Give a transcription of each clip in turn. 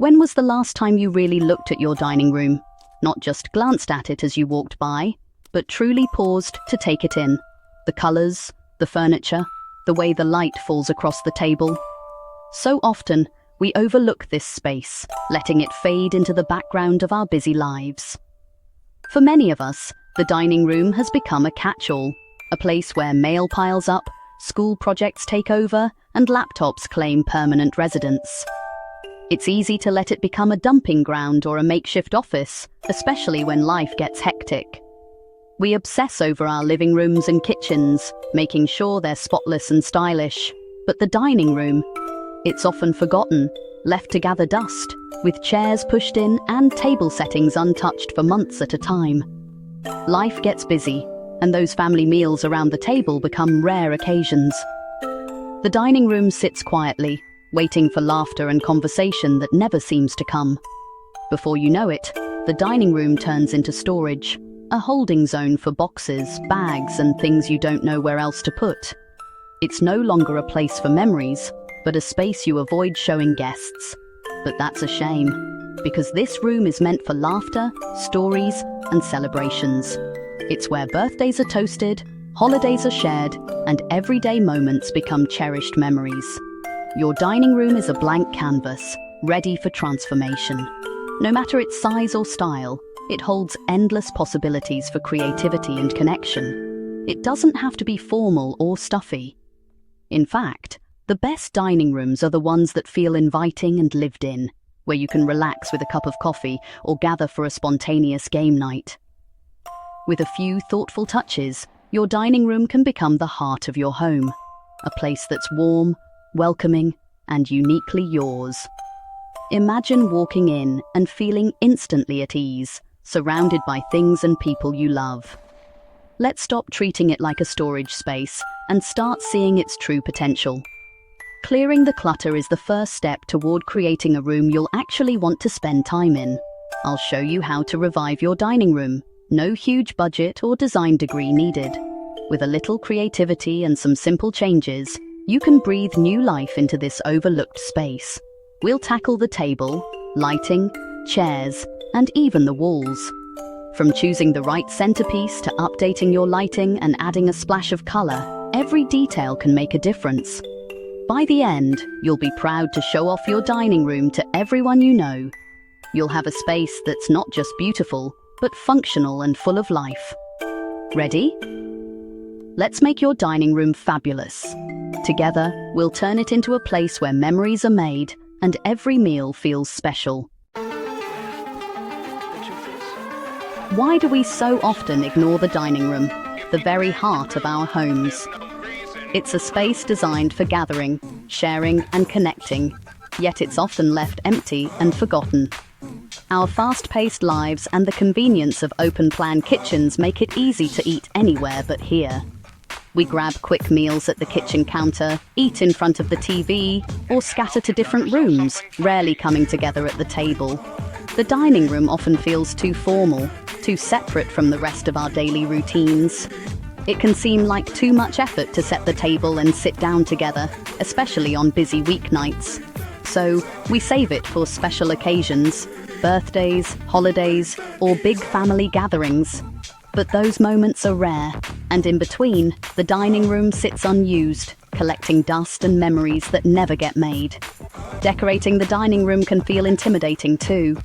When was the last time you really looked at your dining room? Not just glanced at it as you walked by, but truly paused to take it in. The colors, the furniture, the way the light falls across the table. So often, we overlook this space, letting it fade into the background of our busy lives. For many of us, the dining room has become a catch-all, a place where mail piles up, school projects take over, and laptops claim permanent residence. It's easy to let it become a dumping ground or a makeshift office, especially when life gets hectic. We obsess over our living rooms and kitchens, making sure they're spotless and stylish. But the dining room, it's often forgotten, left to gather dust, with chairs pushed in and table settings untouched for months at a time. Life gets busy, and those family meals around the table become rare occasions. The dining room sits quietly, waiting for laughter and conversation that never seems to come. Before you know it, the dining room turns into storage, a holding zone for boxes, bags, and things you don't know where else to put. It's no longer a place for memories, but a space you avoid showing guests. But that's a shame, because this room is meant for laughter, stories, and celebrations. It's where birthdays are toasted, holidays are shared, and everyday moments become cherished memories. Your dining room is a blank canvas, ready for transformation. No matter its size or style, it holds endless possibilities for creativity and connection. It doesn't have to be formal or stuffy. In fact, the best dining rooms are the ones that feel inviting and lived in, where you can relax with a cup of coffee or gather for a spontaneous game night. With a few thoughtful touches, your dining room can become the heart of your home, a place that's warm, welcoming, and uniquely yours. Imagine walking in and feeling instantly at ease, surrounded by things and people you love. Let's stop treating it like a storage space and start seeing its true potential. Clearing the clutter is the first step toward creating a room you'll actually want to spend time in. I'll show you how to revive your dining room. No huge budget or design degree needed. With a little creativity and some simple changes, you can breathe new life into this overlooked space. We'll tackle the table, lighting, chairs, and even the walls. From choosing the right centerpiece to updating your lighting and adding a splash of color, every detail can make a difference. By the end, you'll be proud to show off your dining room to everyone you know. You'll have a space that's not just beautiful, but functional and full of life. Ready? Let's make your dining room fabulous. Together, we'll turn it into a place where memories are made and every meal feels special. Why do we so often ignore the dining room, the very heart of our homes? It's a space designed for gathering, sharing, and connecting, yet it's often left empty and forgotten. Our fast-paced lives and the convenience of open-plan kitchens make it easy to eat anywhere but here. We grab quick meals at the kitchen counter, eat in front of the TV, or scatter to different rooms, rarely coming together at the table. The dining room often feels too formal, too separate from the rest of our daily routines. It can seem like too much effort to set the table and sit down together, especially on busy weeknights. So, we save it for special occasions, birthdays, holidays, or big family gatherings. But those moments are rare, and in between, the dining room sits unused, collecting dust and memories that never get made. Decorating the dining room can feel intimidating too.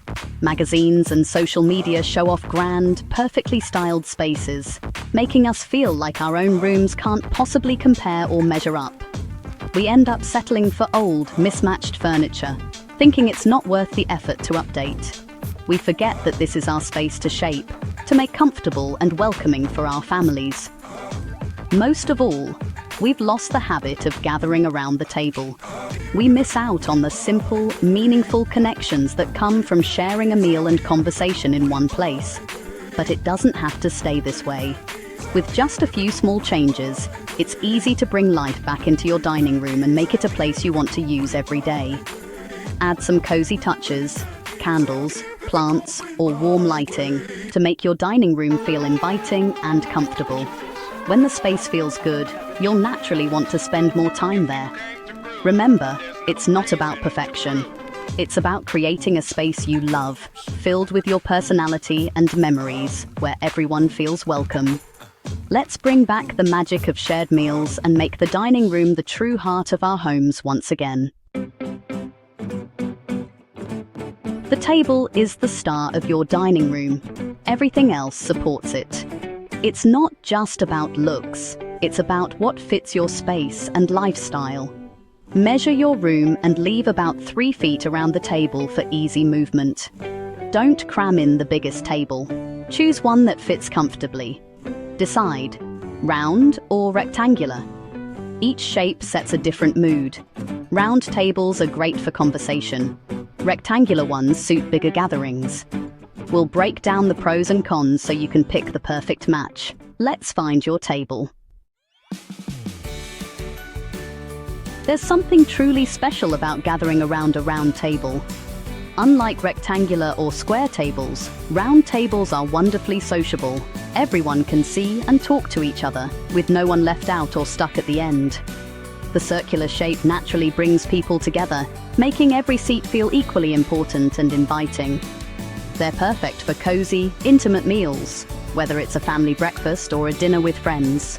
Magazines and social media show off grand, perfectly styled spaces, making us feel like our own rooms can't possibly compare or measure up. We end up settling for old, mismatched furniture, thinking it's not worth the effort to update. We forget that this is our space to shape, to make comfortable and welcoming for our families. Most of all, we've lost the habit of gathering around the table. We miss out on the simple, meaningful connections that come from sharing a meal and conversation in one place. But it doesn't have to stay this way. With just a few small changes, it's easy to bring life back into your dining room and make it a place you want to use every day. Add some cozy touches, candles, plants, or warm lighting to make your dining room feel inviting and comfortable. When the space feels good, you'll naturally want to spend more time there. Remember, it's not about perfection. It's about creating a space you love, filled with your personality and memories, where everyone feels welcome. Let's bring back the magic of shared meals and make the dining room the true heart of our homes once again. The table is the star of your dining room. Everything else supports it. It's not just about looks, it's about what fits your space and lifestyle. Measure your room and leave about 3 feet around the table for easy movement. Don't cram in the biggest table. Choose one that fits comfortably. Decide, round or rectangular. Each shape sets a different mood. Round tables are great for conversation. Rectangular ones suit bigger gatherings. We'll break down the pros and cons so you can pick the perfect match. Let's find your table. There's something truly special about gathering around a round table. Unlike rectangular or square tables, round tables are wonderfully sociable. Everyone can see and talk to each other, with no one left out or stuck at the end. The circular shape naturally brings people together, making every seat feel equally important and inviting. They're perfect for cozy, intimate meals, whether it's a family breakfast or a dinner with friends.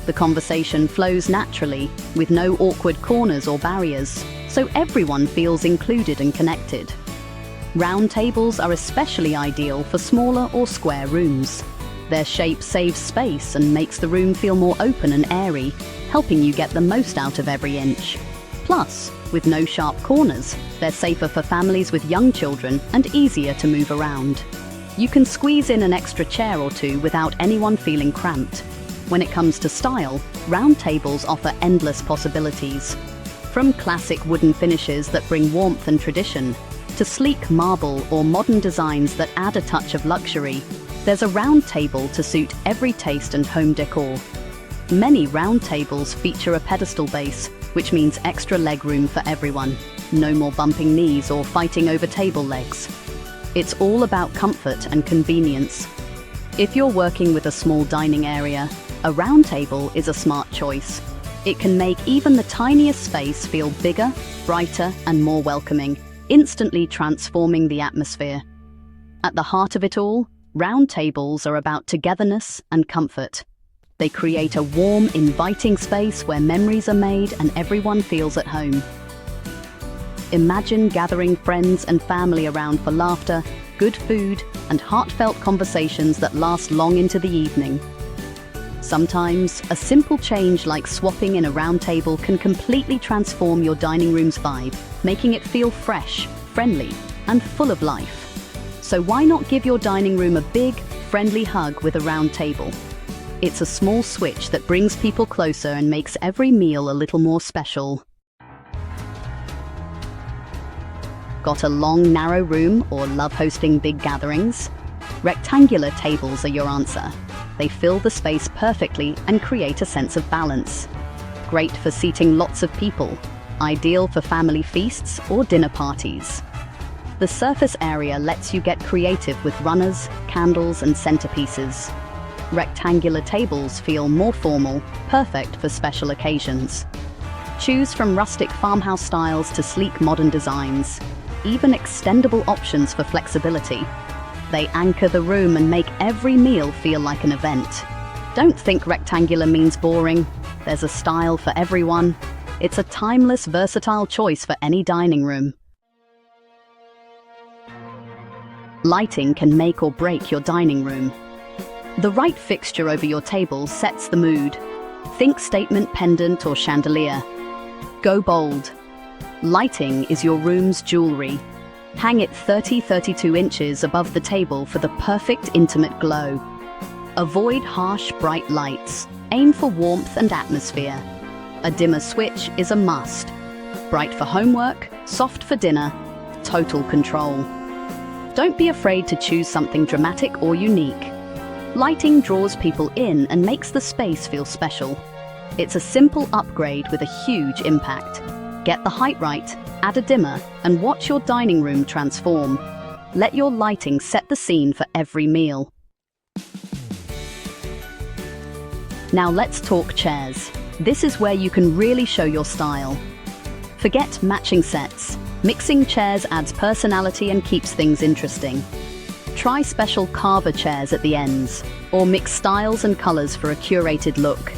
The conversation flows naturally, with no awkward corners or barriers, so everyone feels included and connected. Round tables are especially ideal for smaller or square rooms. Their shape saves space and makes the room feel more open and airy, helping you get the most out of every inch. Plus, with no sharp corners, they're safer for families with young children and easier to move around. You can squeeze in an extra chair or two without anyone feeling cramped. When it comes to style, round tables offer endless possibilities. From classic wooden finishes that bring warmth and tradition, to sleek marble or modern designs that add a touch of luxury, there's a round table to suit every taste and home decor. Many round tables feature a pedestal base, which means extra leg room for everyone. No more bumping knees or fighting over table legs. It's all about comfort and convenience. If you're working with a small dining area, a round table is a smart choice. It can make even the tiniest space feel bigger, brighter, and more welcoming, instantly transforming the atmosphere. At the heart of it all, round tables are about togetherness and comfort. They create a warm, inviting space where memories are made and everyone feels at home. Imagine gathering friends and family around for laughter, good food, and heartfelt conversations that last long into the evening. Sometimes, a simple change like swapping in a round table can completely transform your dining room's vibe, making it feel fresh, friendly, and full of life. So why not give your dining room a big, friendly hug with a round table? It's a small switch that brings people closer and makes every meal a little more special. Got a long, narrow room or love hosting big gatherings? Rectangular tables are your answer. They fill the space perfectly and create a sense of balance. Great for seating lots of people, ideal for family feasts or dinner parties. The surface area lets you get creative with runners, candles, and centerpieces. Rectangular tables feel more formal, perfect for special occasions. Choose from rustic farmhouse styles to sleek modern designs, even extendable options for flexibility. They anchor the room and make every meal feel like an event. Don't think rectangular means boring. There's a style for everyone. It's a timeless, versatile choice for any dining room. Lighting can make or break your dining room. The right fixture over your table sets the mood. Think statement pendant or chandelier. Go bold. Lighting is your room's jewelry. Hang it 30-32 inches above the table for the perfect intimate glow. Avoid harsh, bright lights. Aim for warmth and atmosphere. A dimmer switch is a must. Bright for homework, soft for dinner, total control. Don't be afraid to choose something dramatic or unique. Lighting draws people in and makes the space feel special. It's a simple upgrade with a huge impact. Get the height right, add a dimmer, and watch your dining room transform. Let your lighting set the scene for every meal. Now let's talk chairs. This is where you can really show your style. Forget matching sets. Mixing chairs adds personality and keeps things interesting. Try special carver chairs at the ends, or mix styles and colors for a curated look.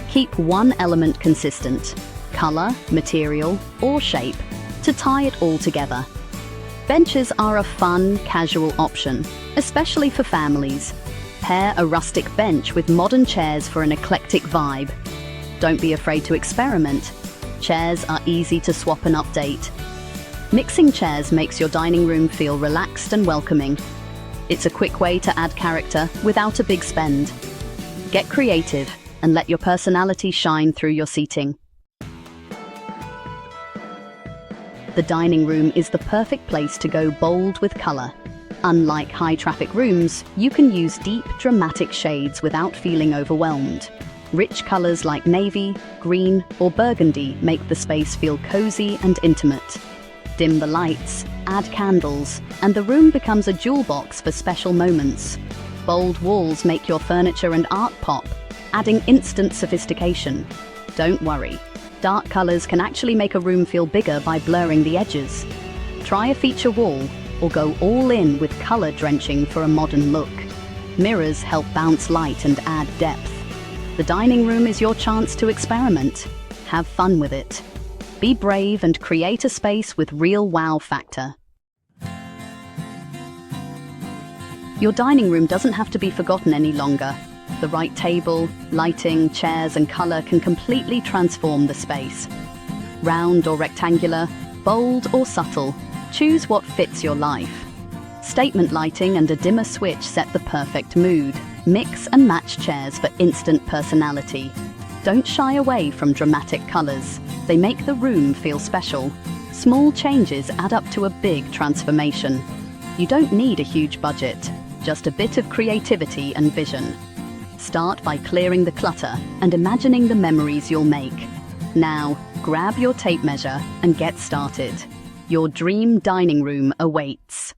Keep one element consistent, color, material, or shape, to tie it all together. Benches are a fun, casual option, especially for families. Pair a rustic bench with modern chairs for an eclectic vibe. Don't be afraid to experiment. Chairs are easy to swap and update. Mixing chairs makes your dining room feel relaxed and welcoming. It's a quick way to add character without a big spend. Get creative and let your personality shine through your seating. The dining room is the perfect place to go bold with color. Unlike high-traffic rooms, you can use deep, dramatic shades without feeling overwhelmed. Rich colors like navy, green, or burgundy make the space feel cozy and intimate. Dim the lights, add candles, and the room becomes a jewel box for special moments. Bold walls make your furniture and art pop, adding instant sophistication. Don't worry, dark colors can actually make a room feel bigger by blurring the edges. Try a feature wall, or go all in with color drenching for a modern look. Mirrors help bounce light and add depth. The dining room is your chance to experiment. Have fun with it. Be brave and create a space with real wow factor. Your dining room doesn't have to be forgotten any longer. The right table, lighting, chairs, and color can completely transform the space. Round or rectangular, bold or subtle, choose what fits your life. Statement lighting and a dimmer switch set the perfect mood. Mix and match chairs for instant personality. Don't shy away from dramatic colors. They make the room feel special. Small changes add up to a big transformation. You don't need a huge budget, just a bit of creativity and vision. Start by clearing the clutter and imagining the memories you'll make. Now, grab your tape measure and get started. Your dream dining room awaits.